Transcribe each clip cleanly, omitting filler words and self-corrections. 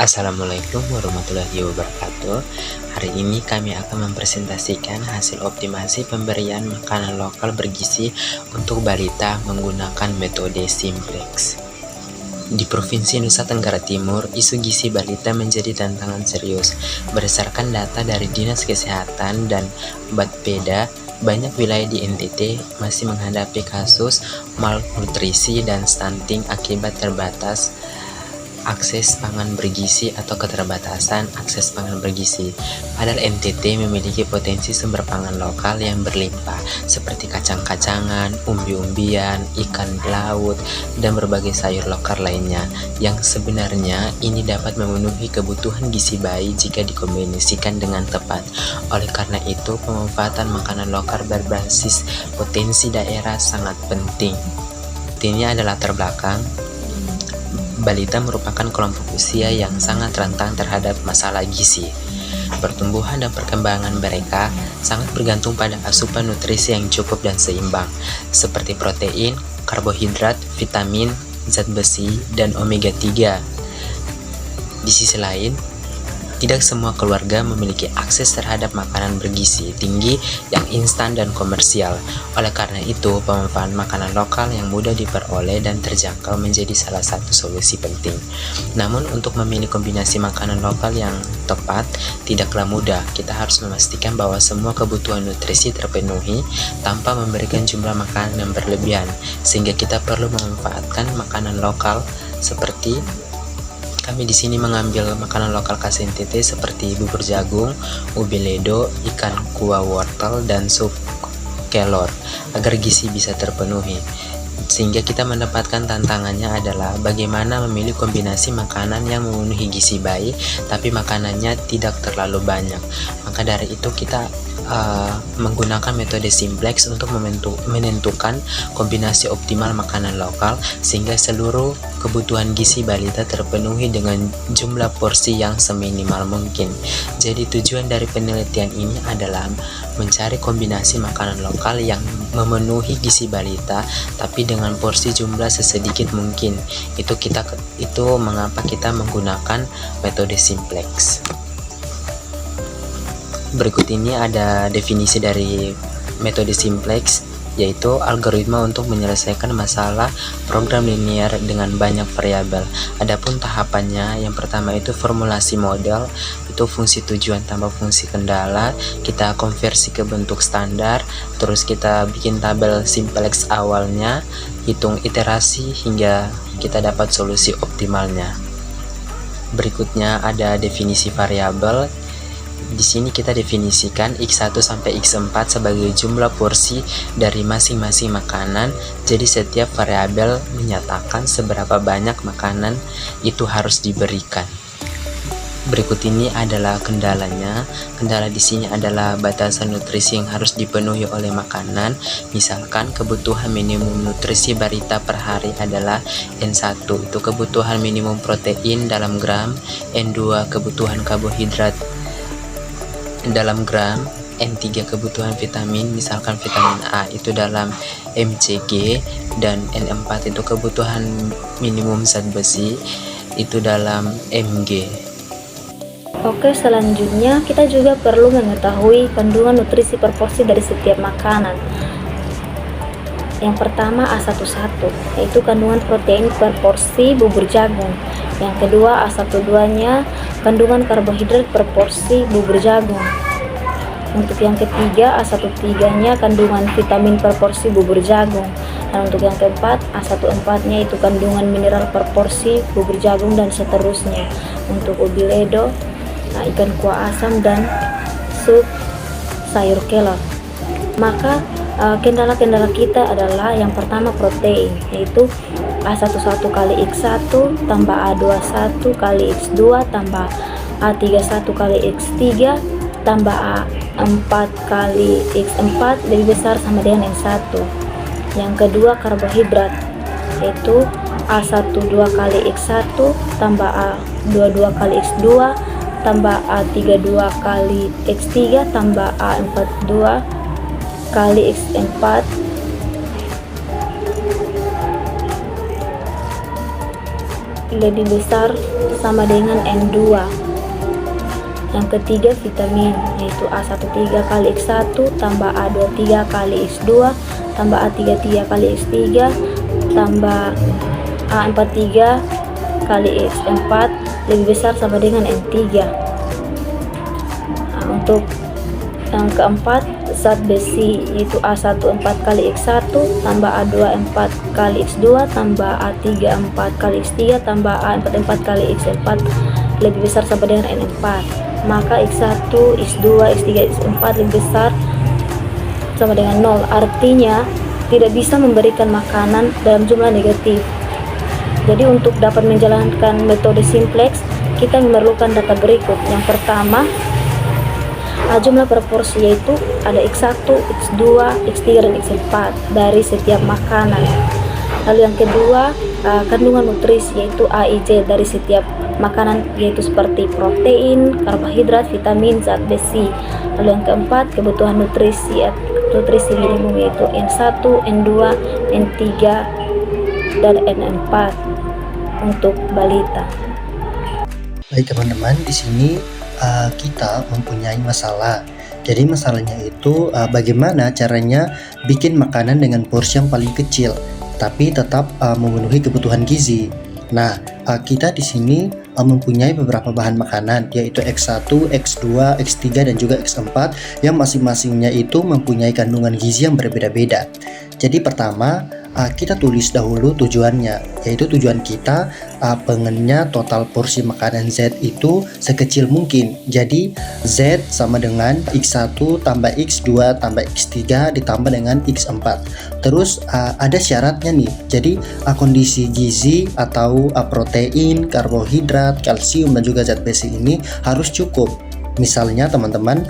Assalamualaikum warahmatullahi wabarakatuh. Hari ini kami akan mempresentasikan hasil optimasi pemberian makanan lokal bergizi untuk balita menggunakan metode simplex. Di Provinsi Nusa Tenggara Timur, isu gizi balita menjadi tantangan serius. Berdasarkan data dari Dinas Kesehatan dan Bapeda, banyak wilayah di NTT masih menghadapi kasus malnutrisi dan stunting akibat terbatas akses pangan bergizi atau keterbatasan akses pangan bergizi. Padahal NTT memiliki potensi sumber pangan lokal yang berlimpah seperti kacang-kacangan, umbi-umbian, ikan laut, dan berbagai sayur lokal lainnya yang sebenarnya ini dapat memenuhi kebutuhan gizi bayi jika dikombinasikan dengan tepat. Oleh karena itu, pemanfaatan makanan lokal berbasis potensi daerah sangat penting. Ini adalah latar belakang. Balita merupakan kelompok usia yang sangat rentan terhadap masalah gizi. Pertumbuhan dan perkembangan mereka sangat bergantung pada asupan nutrisi yang cukup dan seimbang, seperti protein, karbohidrat, vitamin, zat besi, dan omega 3. Di sisi lain, tidak semua keluarga memiliki akses terhadap makanan bergizi tinggi yang instan dan komersial. Oleh karena itu, pemanfaatan makanan lokal yang mudah diperoleh dan terjangkau menjadi salah satu solusi penting. Namun, untuk memilih kombinasi makanan lokal yang tepat tidaklah mudah. Kita harus memastikan bahwa semua kebutuhan nutrisi terpenuhi tanpa memberikan jumlah makanan yang berlebihan, sehingga kita perlu memanfaatkan makanan lokal seperti kami di sini mengambil makanan lokal khas NTT seperti bubur jagung, ubi ledo, ikan kuah wortel, dan sup kelor agar gizi bisa terpenuhi. Sehingga kita mendapatkan tantangannya adalah bagaimana memilih kombinasi makanan yang memenuhi gizi bayi tapi makanannya tidak terlalu banyak. Maka dari itu kita menggunakan metode simplex untuk menentukan kombinasi optimal makanan lokal sehingga seluruh kebutuhan gizi balita terpenuhi dengan jumlah porsi yang seminimal mungkin. Jadi tujuan dari penelitian ini adalah mencari kombinasi makanan lokal yang memenuhi gizi balita tapi dengan porsi jumlah sesedikit mungkin. Itu mengapa kita menggunakan metode simplex. Berikut ini ada definisi dari metode simplex, yaitu algoritma untuk menyelesaikan masalah program linear dengan banyak variabel. Adapun tahapannya, yang pertama itu formulasi model, itu fungsi tujuan tambah fungsi kendala, kita konversi ke bentuk standar, terus kita bikin tabel simplex awalnya, hitung iterasi hingga kita dapat solusi optimalnya. Berikutnya ada definisi variabel. Di sini kita definisikan X1 sampai X4 sebagai jumlah porsi dari masing-masing makanan. Jadi setiap variabel menyatakan seberapa banyak makanan itu harus diberikan. Berikut ini adalah kendalanya. Kendala di sini adalah batasan nutrisi yang harus dipenuhi oleh makanan. Misalkan kebutuhan minimum nutrisi balita per hari adalah N1 itu kebutuhan minimum protein dalam gram, N2 kebutuhan karbohidrat dalam gram, N3 kebutuhan vitamin, misalkan vitamin A itu dalam mcg, dan N4 itu kebutuhan minimum zat besi itu dalam mg. Oke, selanjutnya kita juga perlu mengetahui kandungan nutrisi per porsi dari setiap makanan. Yang pertama A11, yaitu kandungan protein per porsi bubur jagung. Yang kedua A12-nya kandungan karbohidrat per porsi bubur jagung. Untuk yang ketiga A13-nya kandungan vitamin per porsi bubur jagung. Dan untuk yang keempat A14-nya itu kandungan mineral per porsi bubur jagung dan seterusnya. Untuk ubi ledo, ikan kuah asam, dan sup sayur kelor. Maka kendala-kendala kita adalah yang pertama protein, yaitu A11 kali X1 tambah A21 kali X2 tambah A31 kali X3 tambah A4 kali X4 lebih besar sama dengan N1. Yang kedua karbohidrat, yaitu A12 kali X1 tambah A22 kali X2 tambah A32 kali X3 tambah A42 kali X4 lebih besar sama dengan N2. Yang ketiga vitamin, yaitu A13 kali X1 tambah A23 kali X2 tambah A33 kali X3 tambah A43 kali X4 lebih besar sama dengan N3. Nah, untuk yang keempat zat besi, yaitu A14 kali X1 tambah A24 kali X2 tambah A34 kali X3 tambah A44 kali X4 lebih besar sama dengan N4. Maka X1, X2, X3, X4 lebih besar sama dengan 0. Artinya tidak bisa memberikan makanan dalam jumlah negatif. Jadi untuk dapat menjalankan metode simplex, kita memerlukan data berikut. Yang pertama, jumlah proporsi, yaitu ada X1, X2, X3, dan X4 dari setiap makanan. Lalu yang kedua, kandungan nutrisi, yaitu A, I, Z dari setiap makanan, yaitu seperti protein, karbohidrat, vitamin, zat besi. Lalu yang keempat, kebutuhan nutrisi minimum, yaitu N1, N2, N3, dan N4 untuk balita. Baik teman-teman, di sini kita mempunyai masalah. Jadi masalahnya itu bagaimana caranya bikin makanan dengan porsi yang paling kecil tapi tetap memenuhi kebutuhan gizi. Nah, kita di sini mempunyai beberapa bahan makanan, yaitu X1, X2, X3, dan juga X4 yang masing-masingnya itu mempunyai kandungan gizi yang berbeda-beda. Jadi pertama, kita tulis dahulu tujuannya, yaitu tujuan kita pengennya total porsi makanan Z itu sekecil mungkin. Jadi Z sama dengan X1 tambah X2 tambah X3 ditambah dengan X4. Terus ada syaratnya nih, jadi kondisi gizi atau protein, karbohidrat, kalsium, dan juga zat besi ini harus cukup. Misalnya teman-teman,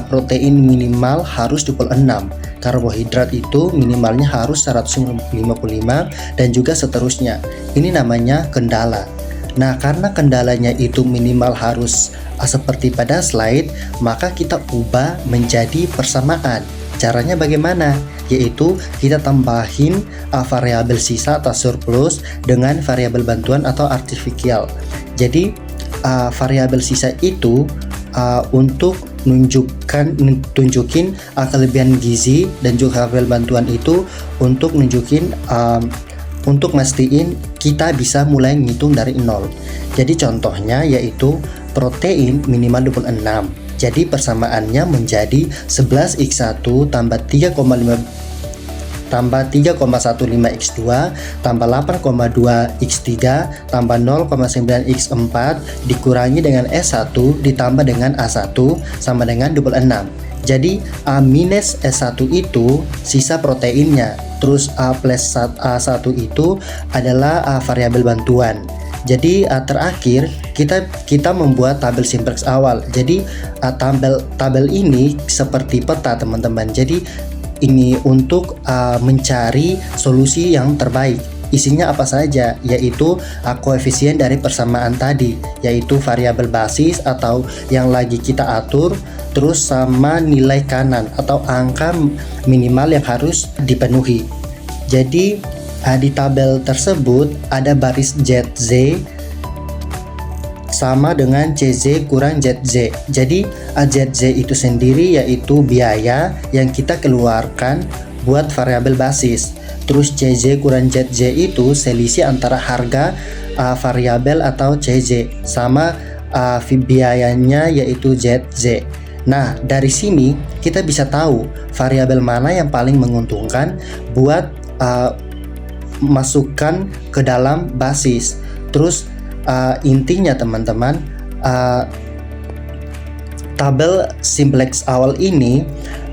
protein minimal harus 26, karbohidrat itu minimalnya harus 155, dan juga seterusnya. Ini namanya kendala. Nah, karena kendalanya itu minimal harus seperti pada slide, maka kita ubah menjadi persamaan. Caranya bagaimana? Yaitu kita tambahin variabel sisa atau surplus dengan variabel bantuan atau artifisial. Jadi variabel sisa itu untuk tunjukin kelebihan gizi, dan juga variabel bantuan itu untuk nunjukin untuk mastiin kita bisa mulai ngitung dari 0. Jadi contohnya yaitu protein minimal 26. Jadi persamaannya menjadi 11x1 tambah 3,15x2 tambah 8,2x3 tambah 0,9x4 dikurangi dengan S1 ditambah dengan A1 sama dengan 26. Jadi A minus S1 itu sisa proteinnya, terus A plus A1 itu adalah variabel bantuan. Jadi terakhir kita membuat tabel simplex awal. Jadi tabel ini seperti peta teman-teman. Jadi ini untuk mencari solusi yang terbaik. Isinya apa saja? Yaitu koefisien dari persamaan tadi, yaitu variabel basis atau yang lagi kita atur, terus sama nilai kanan atau angka minimal yang harus dipenuhi. Jadi di tabel tersebut ada baris ZZ sama dengan CZ kurang ZZ. Jadi ZZ itu sendiri yaitu biaya yang kita keluarkan buat variabel basis. Terus CZ kurang ZZ itu selisih antara harga variabel atau CZ sama biayanya yaitu ZZ. Nah, dari sini kita bisa tahu variabel mana yang paling menguntungkan buat masukkan ke dalam basis. Terus intinya teman-teman, tabel simplex awal ini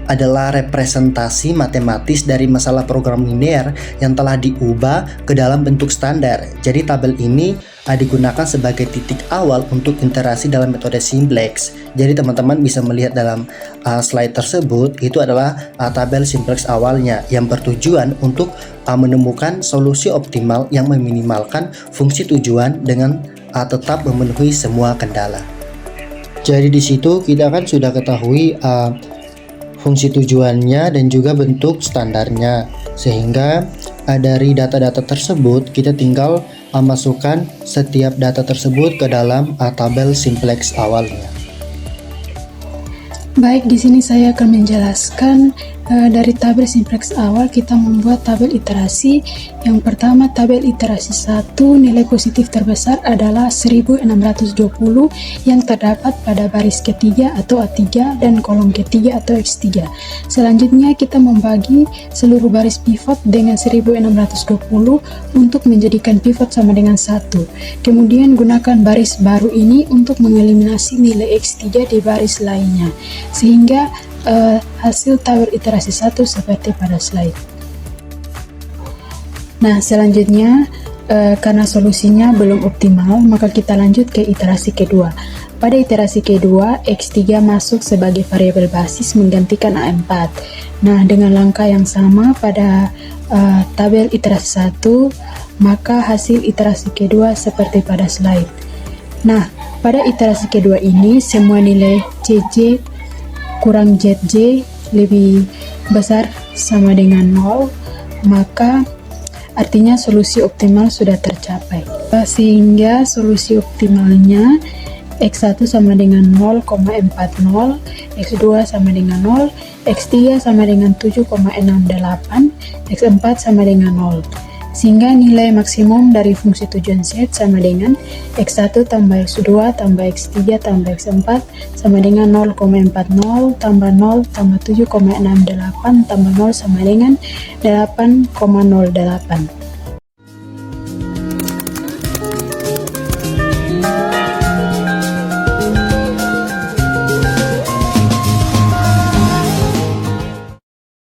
adalah representasi matematis dari masalah program linear yang telah diubah ke dalam bentuk standar. Jadi tabel ini digunakan sebagai titik awal untuk interaksi dalam metode simplex. Jadi teman-teman bisa melihat dalam slide tersebut, itu adalah tabel simplex awalnya yang bertujuan untuk menemukan solusi optimal yang meminimalkan fungsi tujuan dengan tetap memenuhi semua kendala. Jadi di situ kita kan sudah ketahui fungsi tujuannya dan juga bentuk standarnya, sehingga dari data-data tersebut kita tinggal masukkan setiap data tersebut ke dalam tabel simplex awalnya. Baik, di sini saya akan menjelaskan dari tabel simplex awal kita membuat tabel iterasi. Yang pertama, tabel iterasi 1, nilai positif terbesar adalah 1620 yang terdapat pada baris ketiga atau A3 dan kolom ketiga atau X3. Selanjutnya kita membagi seluruh baris pivot dengan 1620 untuk menjadikan pivot sama dengan 1. Kemudian gunakan baris baru ini untuk mengeliminasi nilai X3 di baris lainnya, sehingga hasil tabel iterasi 1 seperti pada slide. Nah, selanjutnya karena solusinya belum optimal, maka kita lanjut ke iterasi kedua. Pada iterasi kedua, X3 masuk sebagai variabel basis menggantikan A4. Nah, dengan langkah yang sama pada tabel iterasi 1, maka hasil iterasi kedua seperti pada slide. Nah, pada iterasi kedua ini semua nilai CJ kurang ZJ lebih besar sama dengan 0, maka artinya solusi optimal sudah tercapai. Sehingga solusi optimalnya X1 sama dengan 0,40, X2 sama dengan 0, X3 sama dengan 7,68, X4 sama dengan 0. Sehingga nilai maksimum dari fungsi tujuan Z sama dengan X1 tambah X2 tambah X3 tambah X4 sama dengan 0,40 tambah 0 tambah 7,68 tambah 0 sama dengan 8,08.